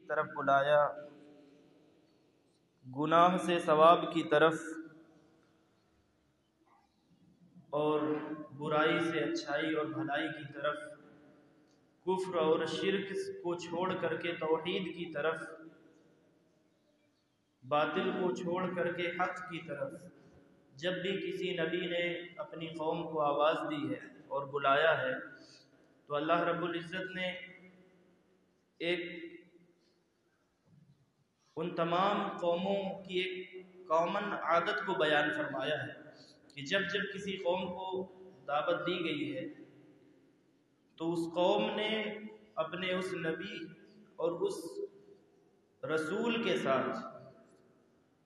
طرف بلایا، گناہ سے ثواب کی طرف، اور برائی سے اچھائی اور بھلائی کی طرف، کفر اور شرک کو چھوڑ کر کے توحید کی طرف، باطل کو چھوڑ کر کے حق کی طرف جب بھی کسی نبی نے اپنی قوم کو آواز دی ہے اور بلایا ہے تو اللہ رب العزت نے ایک ان تمام قوموں کی ایک کامن عادت کو بیان فرمایا ہے کہ جب جب کسی قوم کو دعوت دی گئی ہے تو اس قوم نے اپنے اس نبی اور اس رسول کے ساتھ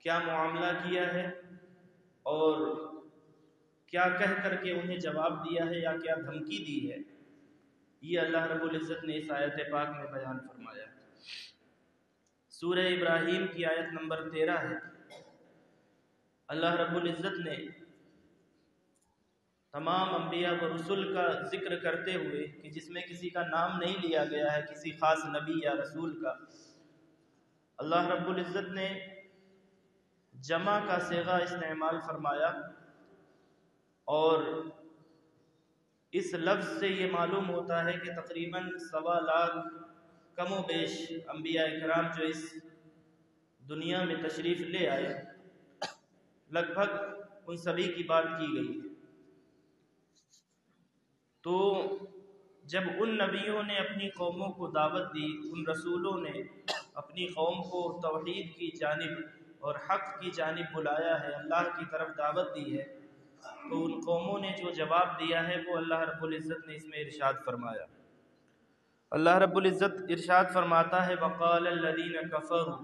کیا معاملہ کیا ہے اور کیا کہہ کر کے انہیں جواب دیا ہے یا کیا دھمکی دی ہے، یہ اللہ رب العزت نے اس آیت پاک میں بیان فرمایا ہے۔ سورہ ابراہیم کی آیت نمبر 13 ہے۔ اللہ رب العزت نے تمام انبیاء و رسول کا ذکر کرتے ہوئے کہ جس میں کسی کا نام نہیں لیا گیا ہے، کسی خاص نبی یا رسول کا، اللہ رب العزت نے جمع کا صیغہ استعمال فرمایا، اور اس لفظ سے یہ معلوم ہوتا ہے کہ تقریباً 1.25 لاکھ کم و بیش انبیاء کرام جو اس دنیا میں تشریف لے آئے، لگ بھگ ان سبھی کی بات کی گئی ہے۔ تو جب ان نبیوں نے اپنی قوموں کو دعوت دی، ان رسولوں نے اپنی قوم کو توحید کی جانب اور حق کی جانب بلایا ہے، اللہ کی طرف دعوت دی ہے، تو ان قوموں نے جو جواب دیا ہے وہ اللہ رب العزت نے اس میں ارشاد فرمایا۔ اللہ رب العزت ارشاد فرماتا ہے وَقَالَ الَّذِينَ كَفَرُوا،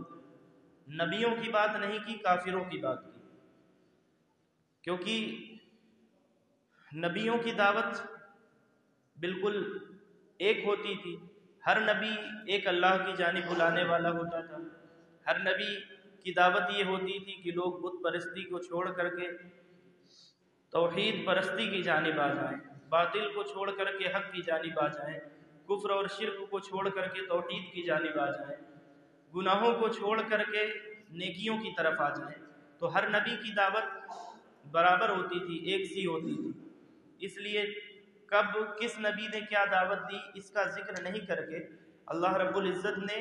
نبیوں کی بات نہیں کی، کافروں کی بات کی، کیونکہ نبیوں کی دعوت بالکل ایک ہوتی تھی، ہر نبی ایک اللہ کی جانب بلانے والا ہوتا تھا، ہر نبی کی دعوت یہ ہوتی تھی کہ لوگ بت پرستی کو چھوڑ کر کے توحید پرستی کی جانب آ جائیں، باطل کو چھوڑ کر کے حق کی جانب آ جائیں، کفر اور شرک کو چھوڑ کر کے توحید کی جانب آ جائیں، گناہوں کو چھوڑ کر کے نیکیوں کی طرف آ جائیں۔ تو ہر نبی کی دعوت برابر ہوتی تھی، ایک سی ہوتی تھی، اس لیے کب کس نبی نے کیا دعوت دی اس کا ذکر نہیں کر کے اللہ رب العزت نے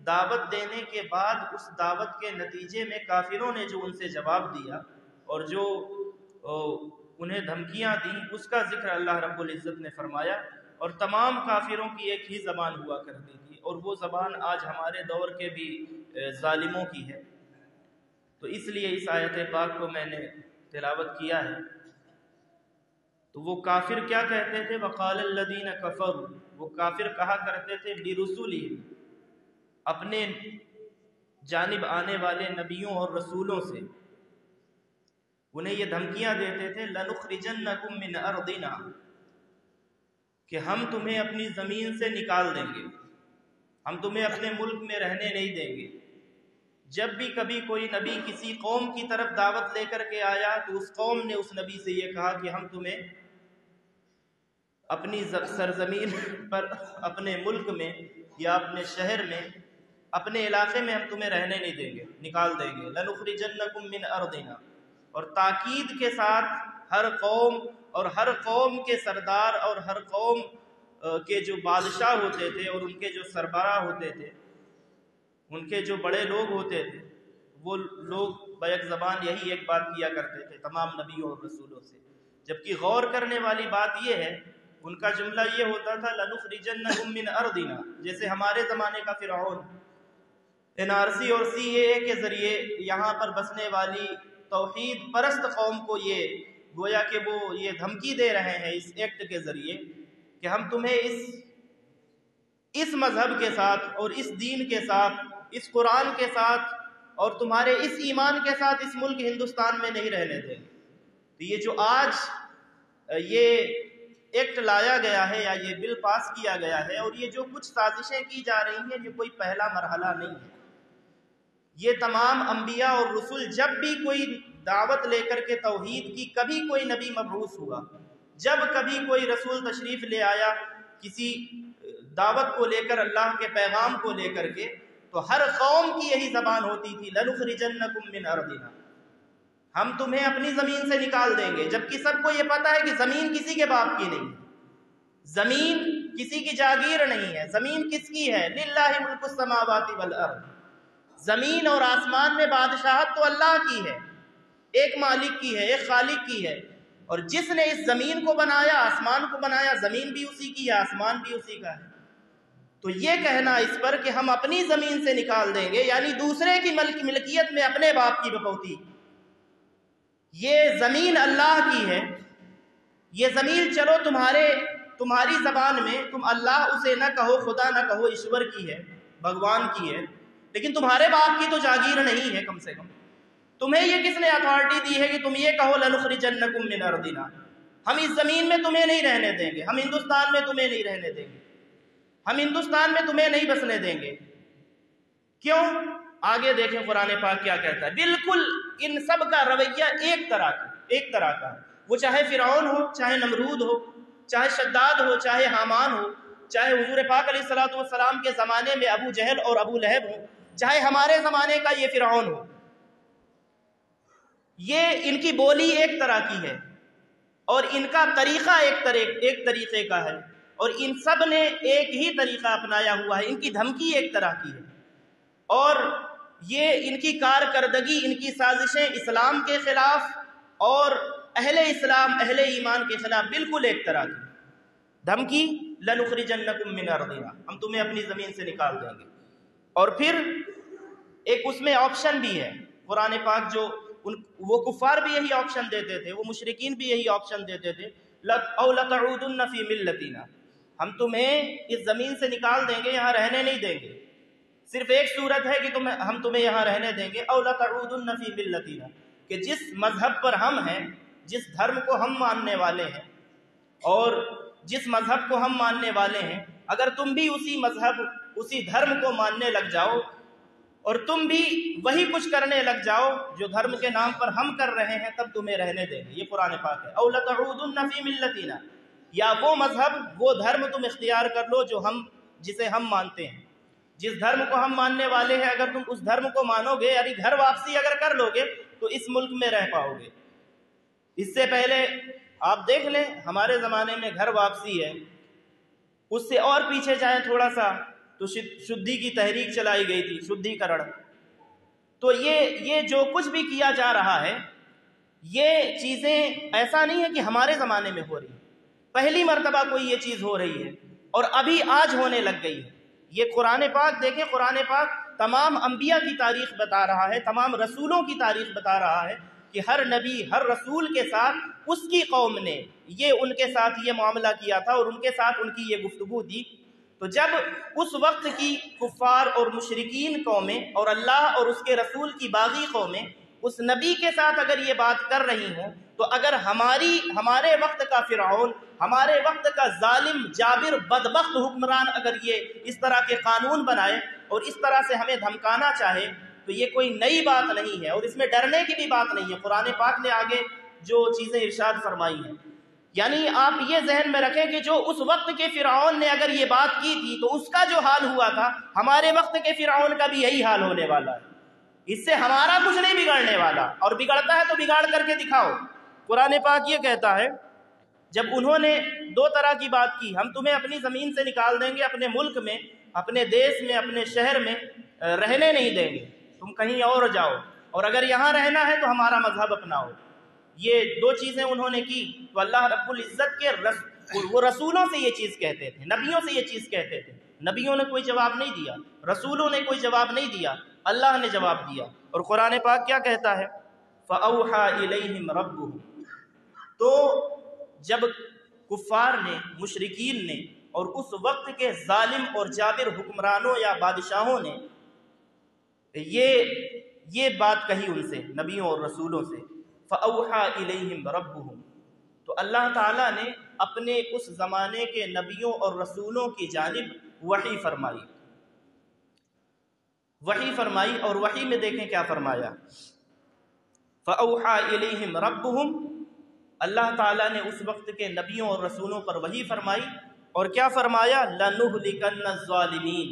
دعوت دینے کے بعد اس دعوت کے نتیجے میں کافروں نے جو ان سے جواب دیا اور جو انہیں دھمکیاں دیں اس کا ذکر اللہ رب العزت نے فرمایا۔ اور تمام کافروں کی ایک ہی زبان ہوا کرتی تھی، اور وہ زبان آج ہمارے دور کے بھی ظالموں کی ہے۔ تو اس لیے اس آیت پاک کو میں نے تلاوت کیا ہے۔ تو وہ کافر کیا کہتے تھے؟ وَقَالَ الَّذِينَ كَفَرُوا، وہ کافر کہا کرتے تھے بِرُسُلِهِمْ، اپنے جانب آنے والے نبیوں اور رسولوں سے، انہیں یہ دھمکیاں دیتے تھے لَنُخْرِجَنَّكُم مِّنْ أَرْضِنَا، کہ ہم تمہیں اپنی زمین سے نکال دیں گے، ہم تمہیں اپنے ملک میں رہنے نہیں دیں گے۔ جب بھی کبھی کوئی نبی کسی قوم کی طرف دعوت لے کر کے آیا تو اس قوم نے اس نبی سے یہ کہا کہ ہم تمہیں اپنی سرزمین پر، اپنے ملک میں یا اپنے شہر میں، اپنے علاقے میں ہم تمہیں رہنے نہیں دیں گے، نکال دیں گے۔ لَنُخْرِجَنَّكُم مِّنْ أَرْضِنَا، اور تاکید کے ساتھ ہر قوم اور ہر قوم کے سردار اور ہر قوم کے جو بادشاہ ہوتے تھے اور ان کے جو سربراہ ہوتے تھے، ان کے جو بڑے لوگ ہوتے تھے، وہ لوگ بیک زبان یہی ایک بات کیا کرتے تھے تمام نبیوں اور رسولوں سے۔ جبکہ غور کرنے والی بات یہ ہے، ان کا جملہ یہ ہوتا تھا لَنُخْرِجَنَّهُم مِّنْ أَرْضِنَا، جیسے ہمارے زمانے کا فرعون NRC اور CAA کے ذریعے یہاں پر بسنے والی توحید پرست قوم کو یہ گویا کہ وہ یہ دھمکی دے رہے ہیں اس ایکٹ کے ذریعے کہ ہم تمہیں اس مذہب کے ساتھ اور اس دین کے ساتھ، اس قرآن کے ساتھ اور تمہارے اس ایمان کے ساتھ اس ملک ہندوستان میں نہیں رہنے دیں گے۔ تو یہ جو آج یہ ایکٹ لایا گیا ہے یا یہ بل پاس کیا گیا ہے اور یہ جو کچھ سازشیں کی جا رہی ہیں، یہ کوئی پہلا مرحلہ نہیں ہے۔ یہ تمام انبیاء اور رسول جب بھی کوئی دعوت لے کر کے توحید کی، کبھی کوئی نبی مبعوث ہوا، جب کبھی کوئی رسول تشریف لے آیا کسی دعوت کو لے کر، اللہ کے پیغام کو لے کر کے، تو ہر قوم کی یہی زبان ہوتی تھی، لَنُخْرِجَنَّكُم مِّنْ أَرْضِنَا، ہم تمہیں اپنی زمین سے نکال دیں گے، جبکہ سب کو یہ پتا ہے کہ زمین کسی کے باپ کی نہیں ہے، زمین کسی کی جاگیر نہیں ہے، زمین کس کی ہے؟ لِلَّهِ مُلْكُ السَّمَاوَاتِ وَالْأَرْضِ، زمین اور آسمان میں بادشاہت تو اللہ کی ہے، ایک مالک کی ہے، ایک خالق کی ہے، اور جس نے اس زمین کو بنایا، آسمان کو بنایا، زمین بھی اسی کی ہے، آسمان بھی اسی کا ہے۔ تو یہ کہنا اس پر کہ ہم اپنی زمین سے نکال دیں گے، یعنی دوسرے کی ملکیت میں اپنے باپ کی بپوتی، یہ زمین اللہ کی ہے، یہ زمین چلو تمہاری زبان میں تم اللہ اسے نہ کہو، خدا نہ کہو، ایشور کی ہے، بھگوان کی ہے، لیکن تمہارے باپ کی تو جاگیر نہیں ہے، کم سے کم تمہیں یہ کس نے اتھارٹی دی ہے کہ تم یہ کہو لَنُخْرِجَنَّكُم مِّنْ أَرْضِنَا، ہم اس زمین میں تمہیں نہیں رہنے دیں گے، ہم ہندوستان میں تمہیں نہیں رہنے دیں گے، ہم ہندوستان میں تمہیں نہیں بسنے دیں گے۔ کیوں؟ آگے دیکھیں قرآن پاک کیا کہتا ہے۔ بالکل ان سب کا رویہ ایک طرح کا ہے، وہ چاہے فرعون ہو، چاہے نمرود ہو، چاہے شداد ہو، چاہے حامان ہو، چاہے حضور پاک علیہ السلام کے زمانے میں ابو جہل اور ابو لہب ہو، چاہے ہمارے زمانے کا یہ فرعون ہو، یہ ان کی بولی ایک طرح کی ہے اور ان کا طریقہ ایک طریقے کا ہے، اور ان سب نے ایک ہی طریقہ اپنایا ہوا ہے، ان کی دھمکی ایک طرح کی ہے، اور یہ ان کی کارکردگی، ان کی سازشیں اسلام کے خلاف اور اہل اسلام، اہل ایمان کے خلاف بالکل ایک طرح کی دھمکی، لَنُخْرِجَنَّكُم مِّنْ أَرْضِنَا، ہم تمہیں اپنی زمین سے نکال دیں گے۔ اور پھر ایک اس میں آپشن بھی ہے، قرآن پاک جو وہ کفار بھی یہی آپشن دیتے تھے، وہ مشرکین بھی یہی آپشن دیتے تھے، أَوْ لَتَعُودُنَّ فِي مِلَّتِنَا، ہم تمہیں اس زمین سے نکال دیں گے، یہاں رہنے نہیں دیں گے۔ صرف ایک صورت ہے کہ ہم تمہیں یہاں رہنے دیں گے، أَوْ لَتَعُودُنَّ فِي مِلَّتِنَا، کہ جس مذہب پر ہم ہیں، جس دھرم کو ہم ماننے والے ہیں، اور جس مذہب کو ہم ماننے والے ہیں، اگر تم بھی اسی مذہب، اسی دھرم کو ماننے لگ جاؤ اور تم بھی وہی کچھ کرنے لگ جاؤ جو دھرم کے نام پر ہم کر رہے ہیں، تب تمہیں رہنے دیں گے۔ یہ قرآن پاک ہے۔ أَوْ لَتَعُودُنَّ فِي مِلَّتِنَا، یا وہ مذہب، وہ دھرم تم اختیار کر لو جسے ہم مانتے ہیں، جس دھرم کو ہم ماننے والے ہیں، اگر تم اس دھرم کو مانو گے، یعنی گھر واپسی اگر کر لو گے تو اس ملک میں رہ پاؤ گے۔ اس سے پہلے آپ دیکھ لیں ہمارے زمانے میں گھر واپسی ہے، اس سے اور پیچھے جائیں تھوڑا سا تو شدھی کی تحریک چلائی گئی تھی، شدھی کرڑ۔ تو یہ جو کچھ بھی کیا جا رہا ہے، یہ چیزیں ایسا نہیں ہے کہ ہمارے زمانے میں ہو رہی، پہلی مرتبہ کوئی یہ چیز ہو رہی ہے اور ابھی آج ہونے لگ گئی ہے۔ یہ قرآن پاک دیکھیں، قرآن پاک تمام انبیاء کی تاریخ بتا رہا ہے، تمام رسولوں کی تاریخ بتا رہا ہے کہ ہر نبی، ہر رسول کے ساتھ اس کی قوم نے ان کے ساتھ یہ معاملہ کیا تھا اور ان کے ساتھ ان کی یہ گفتگو دی۔ تو جب اس وقت کی کفار اور مشرکین قومیں اور اللہ اور اس کے رسول کی باغی قومیں اس نبی کے ساتھ اگر یہ بات کر رہی ہوں، تو اگر ہمارے وقت کا فرعون، ہمارے وقت کا ظالم جابر بدبخت حکمران اگر یہ اس طرح کے قانون بنائے اور اس طرح سے ہمیں دھمکانا چاہے، تو یہ کوئی نئی بات نہیں ہے اور اس میں ڈرنے کی بھی بات نہیں ہے۔ قرآن پاک نے آگے جو چیزیں ارشاد فرمائی ہیں، یعنی آپ یہ ذہن میں رکھیں کہ جو اس وقت کے فرعون نے اگر یہ بات کی تھی تو اس کا جو حال ہوا تھا، ہمارے وقت کے فرعون کا بھی یہی حال ہونے والا ہے۔ اس سے ہمارا کچھ نہیں بگڑنے والا، اور بگڑتا ہے تو بگاڑ کر کے دکھاؤ۔ قرآن پاک یہ کہتا ہے، جب انہوں نے دو طرح کی بات کی، ہم تمہیں اپنی زمین سے نکال دیں گے، اپنے ملک میں، اپنے دیش میں، اپنے شہر میں رہنے نہیں دیں گے، تم کہیں اور جاؤ، اور اگر یہاں رہنا ہے تو ہمارا مذہب اپناؤ۔ یہ دو چیزیں انہوں نے کی تو اللہ رب العزت کے وہ رسولوں سے یہ چیز کہتے تھے، نبیوں سے یہ چیز کہتے تھے۔ نبیوں نے کوئی جواب نہیں دیا، رسولوں نے کوئی جواب نہیں دیا، اللہ نے جواب دیا۔ اور قرآن پاک کیا کہتا ہے؟ فَأَوْحَى إِلَيْهِمْ رَبُّهُمْ، تو جب کفار نے، مشرکین نے اور اس وقت کے ظالم اور جابر حکمرانوں یا بادشاہوں نے یہ بات کہی ان سے، نبیوں اور رسولوں سے، فَأَوْحَى إِلَيْهِمْ رَبُّهُمْ، تو اللہ تعالیٰ نے اپنے اس زمانے کے نبیوں اور رسولوں کی جانب وحی فرمائی، اور وحی میں دیکھیں کیا فرمایا۔ فَأَوْحَى إِلَيْهِمْ رَبُّهُمْ، اللہ تعالیٰ نے اس وقت کے نبیوں اور رسولوں پر وحی فرمائی، اور کیا فرمایا؟ لَنُهْلِكَنَّ الظَّالِمِينَ،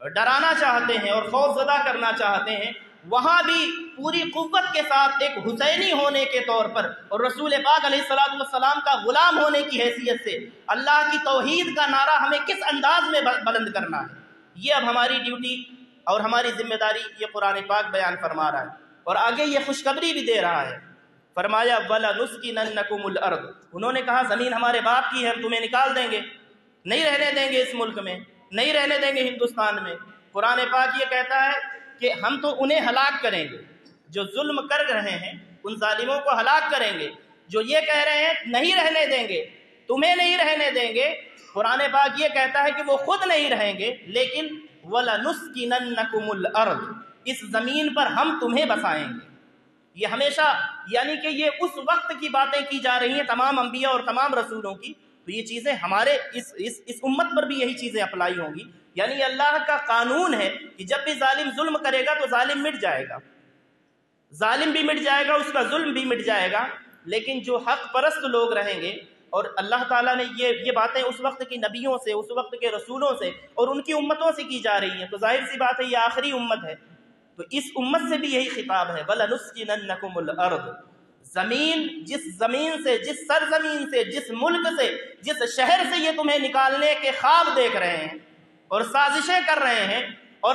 ڈرانا چاہتے ہیں اور خوف زدہ کرنا چاہتے ہیں، وہاں بھی پوری قوت کے ساتھ ایک حسینی ہونے کے طور پر اور رسول پاک علیہ الصلوۃ والسلام کا غلام ہونے کی حیثیت سے اللہ کی توحید کا نعرہ ہمیں کس انداز میں بلند کرنا ہے، یہ اب ہماری ڈیوٹی اور ہماری ذمہ داری یہ قرآن پاک بیان فرما رہا ہے۔ اور آگے یہ خوشخبری بھی دے رہا ہے، فرمایا وَلَنُسْكِنَنَّكُمُ الْأَرْضَ، انہوں نے کہا زمین ہمارے باپ کی ہے، ہم تمہیں نکال دیں گے، نہیں رہنے دیں گے اس ملک میں، نہیں رہنے دیں گے ہندوستان میں۔ قرآن پاک یہ کہتا ہے کہ ہم تو انہیں ہلاک کریں گے، جو ظلم کر رہے ہیں ان ظالموں کو ہلاک کریں گے، جو یہ کہہ رہے ہیں نہیں رہنے دیں گے، تمہیں نہیں رہنے دیں گے، قرآن پاک یہ کہتا ہے کہ وہ خود نہیں رہیں گے، لیکن وَلَنُسْكِنَنَّكُمُ الْأَرْضَ، اس زمین پر ہم تمہیں بسائیں گے۔ یہ ہمیشہ یعنی کہ یہ اس وقت کی باتیں کی جا رہی ہیں تمام انبیاء اور تمام رسولوں کی، تو یہ چیزیں ہمارے اس امت پر بھی یہی چیزیں اپلائی ہوں گی۔ یعنی اللہ کا قانون ہے کہ جب بھی ظالم ظلم کرے گا تو ظالم مٹ جائے گا، ظالم بھی مٹ جائے گا، اس کا ظلم بھی مٹ جائے گا، لیکن جو حق پرست لوگ رہیں گے، اور اللہ تعالیٰ نے یہ باتیں اس وقت کی نبیوں سے، اس وقت کے رسولوں سے اور ان کی امتوں سے کی جا رہی ہیں، تو ظاہر سی بات ہے یہ آخری امت ہے، تو اس امت سے بھی یہی خطاب ہے وَلَنُسْكِنَنَّكُمُ الْأَرْضَ، زمین، جس زمین سے، جس سرزمین سے، جس ملک سے، جس شہر سے یہ تمہیں نکالنے کے خواب دیکھ رہے ہیں اور سازشیں کر رہے ہیں اور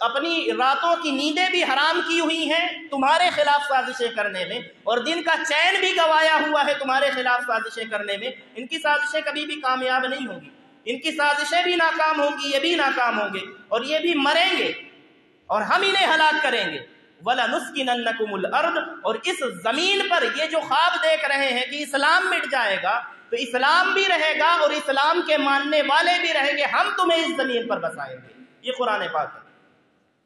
اپنی راتوں کی نیندیں بھی حرام کی ہوئی ہیں تمہارے خلاف سازشیں کرنے میں، اور دن کا چین بھی گوایا ہوا ہے تمہارے خلاف سازشیں کرنے میں، ان کی سازشیں کبھی بھی کامیاب نہیں ہوں گی، ان کی سازشیں بھی ناکام ہوں گی، یہ بھی ناکام ہوں گے، اور یہ بھی مریں گے اور ہم انہیں ہلاک کریں گے۔ وَلَنُسْكِنَنَّكُمُ الْأَرْضَ، اور اس زمین پر یہ جو خواب دیکھ رہے ہیں کہ اسلام مٹ جائے گا، تو اسلام بھی رہے گا اور اسلام کے ماننے والے بھی رہیں گے، ہم تمہیں اس زمین پر بسائیں گے۔ یہ قرآن پاک ہے،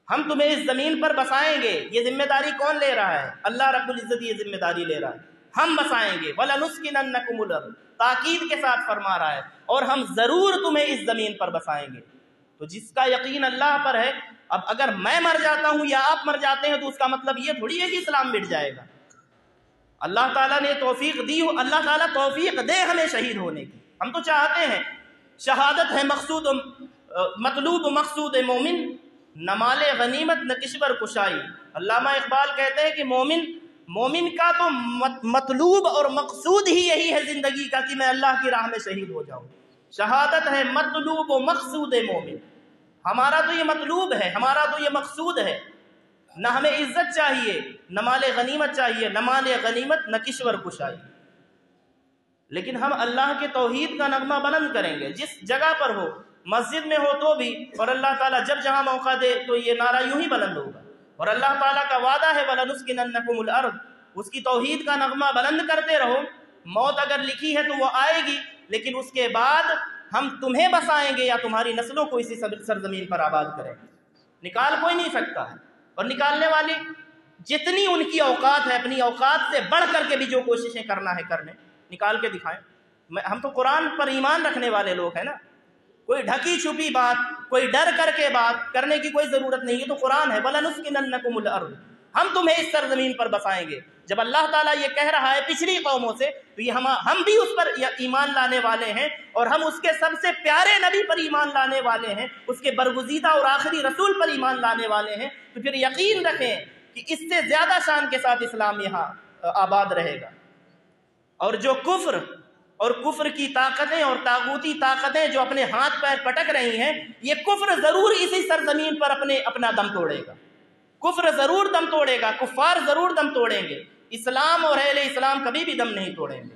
ہم تمہیں اس زمین پر بسائیں گے۔ یہ ذمہ داری کون لے رہا ہے؟ اللہ رب العزت یہ ذمہ داری لے رہا ہے، ہم بسائیں گے۔ وَلَنُسْكِنَنَّكُمُ الْأَرْضَ، تاکید کے ساتھ فرما رہا ہے، اور ہم ضرور تمہیں اس زمین پر بسائیں گے۔ تو جس کا یقین اللہ پر ہے، اب اگر میں مر جاتا ہوں یا آپ مر جاتے ہیں تو اس کا مطلب یہ تھوڑی ہے کہ اسلام مٹ جائے گا۔ اللہ تعالیٰ نے توفیق دی، اللہ تعالیٰ توفیق دے ہمیں شہید ہونے کی، ہم تو چاہتے ہیں، شہادت ہے مقصود مطلوب مقصود مومن، نہ مال غنیمت نہ کشور کشائی۔ علامہ اقبال کہتے ہیں کہ مومن کا تو مطلوب اور مقصود ہی یہی ہے زندگی کا کہ میں اللہ کی راہ میں شہید ہو جاؤں۔ شہادت ہے مطلوب و مقصود مومن، ہمارا تو یہ مطلوب ہے، ہمارا تو یہ مقصود ہے، نہ ہمیں عزت چاہیے، نہ مال غنیمت چاہیے، نہ مال غنیمت نہ کشور کشائی، لیکن ہم اللہ کے توحید کا نغمہ بلند کریں گے جس جگہ پر ہو، مسجد میں ہو تو بھی، اور اللہ تعالیٰ جب جہاں موقع دے تو یہ نعرہ یوں ہی بلند ہوگا۔ اور اللہ تعالیٰ کا وعدہ ہے وَلَنُسْكِنَنَّكُمُ الْأَرْضَ، اس کی توحید کا نغمہ بلند کرتے رہو، موت اگر لکھی ہے تو وہ آئے گی، لیکن اس کے بعد ہم تمہیں بسائیں گے یا تمہاری نسلوں کو اسی سرزمین پر آباد کریں گے۔ نکال کوئی نہیں سکتا ہے، اور نکالنے والی جتنی ان کی اوقات ہے، اپنی اوقات سے بڑھ کر کے بھی جو کوششیں کرنا ہے کرنے، نکال کے دکھائیں۔ ہم تو قرآن پر ایمان رکھنے والے لوگ ہیں نا، کوئی ڈھکی چھپی بات، کوئی ڈر کر کے بات کرنے کی کوئی ضرورت نہیں ہے، تو قرآن ہے وَلَنُسْكِنَنَّكُمُ الْأَرْضَ، ہم تمہیں اس سرزمین پر بسائیں گے۔ جب اللہ تعالیٰ یہ کہہ رہا ہے پچھلی قوموں سے، تو یہ ہم بھی اس پر ایمان لانے والے ہیں، اور ہم اس کے سب سے پیارے نبی پر ایمان لانے والے ہیں، اس کے برگزیدہ اور آخری رسول پر ایمان لانے والے ہیں، تو پھر یقین رکھیں کہ اس سے زیادہ شان کے ساتھ اسلام یہاں آباد رہے گا۔ اور جو کفر اور کفر کی طاقتیں اور طاغوتی طاقتیں جو اپنے ہاتھ پیر پٹک رہی ہیں، یہ کفر ضرور اسی سرزمین پر اپنا دم توڑے گا، کفر ضرور دم توڑے گا، کفار ضرور دم توڑیں گے، اسلام اور اہل اسلام کبھی بھی دم نہیں توڑیں گے۔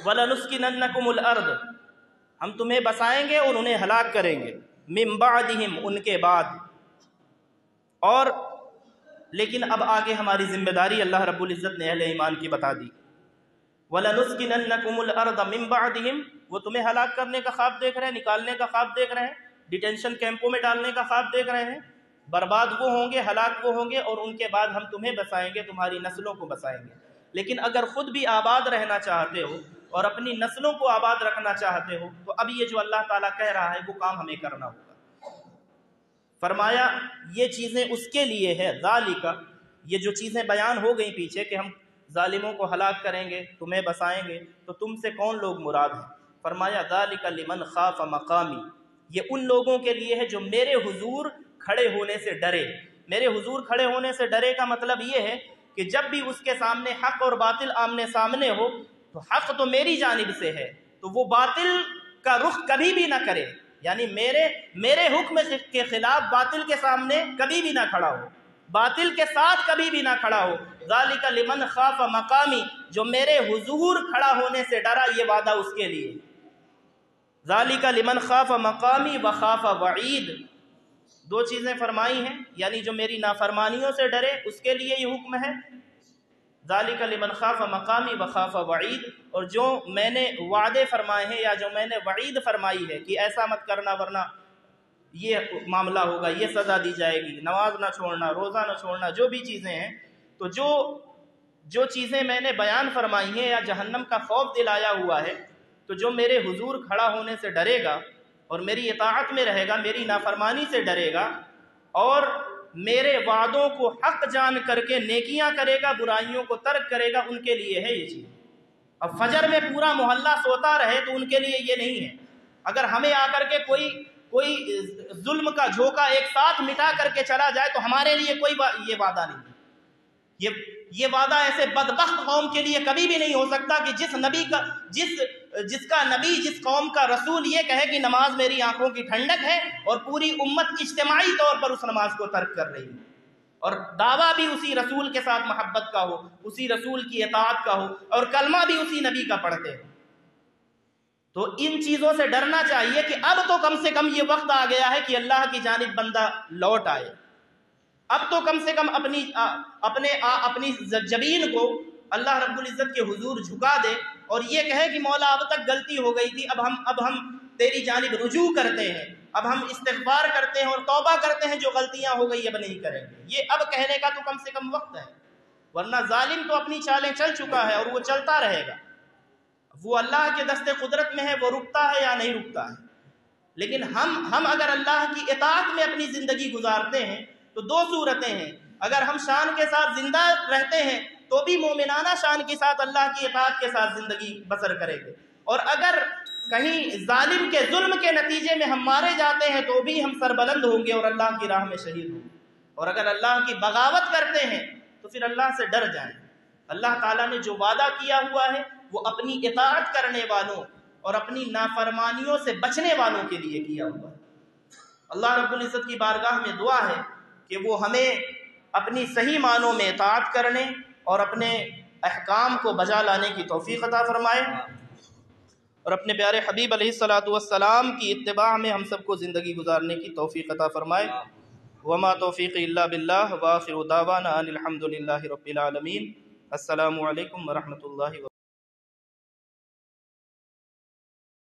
وَلَنُسْكِنَنَّكُمُ الْأَرْضَ، ہم تمہیں بسائیں گے اور انہیں ہلاک کریں گے، مِن بَعْدِهِمْ، ان کے بعد۔ اور لیکن اب آگے ہماری ذمہ داری اللہ رب العزت نے اہل ایمان کی بتا دی۔ وَلَنُسْكِنَنَّكُمُ الْأَرْضَ مِن بَعْدِهِمْ، وہ تمہیں ہلاک کرنے کا خواب دیکھ رہے ہیں، نکالنے کا خواب دیکھ رہے ہیں، ڈیٹینشن کیمپوں میں ڈالنے کا خواب دیکھ رہے ہیں، برباد وہ ہوں گے، ہلاک وہ ہوں گے، اور ان کے بعد ہم تمہیں بسائیں گے، تمہاری نسلوں کو بسائیں گے۔ لیکن اگر خود بھی آباد رہنا چاہتے ہو اور اپنی نسلوں کو آباد رکھنا چاہتے ہو، تو اب یہ جو اللہ تعالیٰ کہہ رہا ہے وہ کام ہمیں کرنا ہوگا۔ فرمایا یہ چیزیں اس کے لیے ہے، ذالک، یہ جو چیزیں بیان ہو گئیں پیچھے کہ ہم ظالموں کو ہلاک کریں گے، تمہیں بسائیں گے، تو تم سے کون لوگ مراد ہیں؟ فرمایا ذالک لمن خاف مقامی، یہ ان لوگوں کے لیے ہے جو میرے حضور کھڑے ہونے سے ڈرے۔ میرے حضور کھڑے ہونے سے ڈرے کا مطلب یہ ہے کہ جب بھی اس کے سامنے حق اور باطل آمنے سامنے ہو تو حق تو میری جانب سے ہے، تو وہ باطل کا رخ کبھی بھی نہ کرے، یعنی میرے حکم کے خلاف باطل کے سامنے کبھی بھی نہ کھڑا ہو، باطل کے ساتھ کبھی بھی نہ کھڑا ہو۔ ذالک لمن خاف مقامی، جو میرے حضور کھڑا ہونے سے ڈرا، یہ وعدہ اس کے لیے۔ ذالک لمن خاف مقامی وخاف وعید، دو چیزیں فرمائی ہیں، یعنی جو میری نافرمانیوں سے ڈرے اس کے لیے یہ حکم ہے، ذالک لمن خاف مقامی وخاف وعید، اور جو میں نے وعدے فرمائے ہیں یا جو میں نے وعید فرمائی ہے کہ ایسا مت کرنا ورنہ یہ معاملہ ہوگا، یہ سزا دی جائے گی، نماز نہ چھوڑنا، روزہ نہ چھوڑنا، جو بھی چیزیں ہیں، تو جو چیزیں میں نے بیان فرمائی ہیں یا جہنم کا خوف دلایا ہوا ہے، تو جو میرے حضور کھڑا ہونے سے ڈرے گا اور میری اطاعت میں رہے گا، میری نافرمانی سے ڈرے گا اور میرے وعدوں کو حق جان کر کے نیکیاں کرے گا، برائیوں کو ترک کرے گا، ان کے لیے ہے یہ چیز۔ اب فجر میں پورا محلہ سوتا رہے تو ان کے لیے یہ نہیں ہے۔ اگر ہمیں آ کر کے کوئی ظلم کا جھونکا ایک ساتھ مٹا کر کے چلا جائے تو ہمارے لیے کوئی یہ وعدہ نہیں ہے۔ یہ وعدہ ایسے بدبخت قوم کے لیے کبھی بھی نہیں ہو سکتا کہ جس کا نبی، جس قوم کا رسول یہ کہے کہ نماز میری آنکھوں کی ٹھنڈک ہے اور پوری امت اجتماعی طور پر اس نماز کو ترک کر رہی ہے، اور دعویٰ بھی اسی رسول کے ساتھ محبت کا ہو، اسی رسول کی اطاعت کا ہو، اور کلمہ بھی اسی نبی کا پڑھتے ہو۔ تو ان چیزوں سے ڈرنا چاہیے کہ اب تو کم سے کم یہ وقت آ گیا ہے کہ اللہ کی جانب بندہ لوٹ آئے، اب تو کم سے کم اپنی جبین کو اللہ رب العزت کے حضور جھکا دے اور یہ کہے کہ مولا اب تک غلطی ہو گئی تھی، اب ہم تیری جانب رجوع کرتے ہیں، اب ہم استغفار کرتے ہیں اور توبہ کرتے ہیں، جو غلطیاں ہو گئی اب نہیں کریں گے۔ یہ اب کہنے کا تو کم سے کم وقت ہے، ورنہ ظالم تو اپنی چالیں چل چکا ہے اور وہ چلتا رہے گا۔ وہ اللہ کے دست قدرت میں ہے، وہ رکتا ہے یا نہیں رکتا ہے۔ لیکن ہم اگر اللہ کی اطاعت میں اپنی زندگی گزارتے ہیں تو دو صورتیں ہیں، اگر ہم شان کے ساتھ زندہ رہتے ہیں تو بھی مومنانہ شان کے ساتھ اللہ کی اطاعت کے ساتھ زندگی بسر کریں گے، اور اگر کہیں ظالم کے ظلم کے نتیجے میں ہم مارے جاتے ہیں تو بھی ہم سربلند ہوں گے اور اللہ کی راہ میں شہید ہوں گے۔ اور اگر اللہ کی بغاوت کرتے ہیں تو پھر اللہ سے ڈر جائیں۔ اللہ تعالیٰ نے جو وعدہ کیا ہوا ہے وہ اپنی اطاعت کرنے والوں اور اپنی نافرمانیوں سے بچنے والوں کے لیے کیا ہوا ہے۔ اللہ رب العزت کی بارگاہ میں دعا ہے کہ وہ ہمیں اپنی صحیح معنوں میں اطاعت کرنے اور اپنے احکام کو بجا لانے کی توفیق عطا فرمائے، اور اپنے پیارے حبیب علیہ الصلوۃ والسلام کی اتباع میں ہم سب کو زندگی گزارنے کی توفیق عطا فرمائے۔ وما توفیقی الا باللہ، وآخر دعوانا ان الحمد للہ رب العالمین۔ السلام علیکم ورحمۃ اللہ وبرکاتہ۔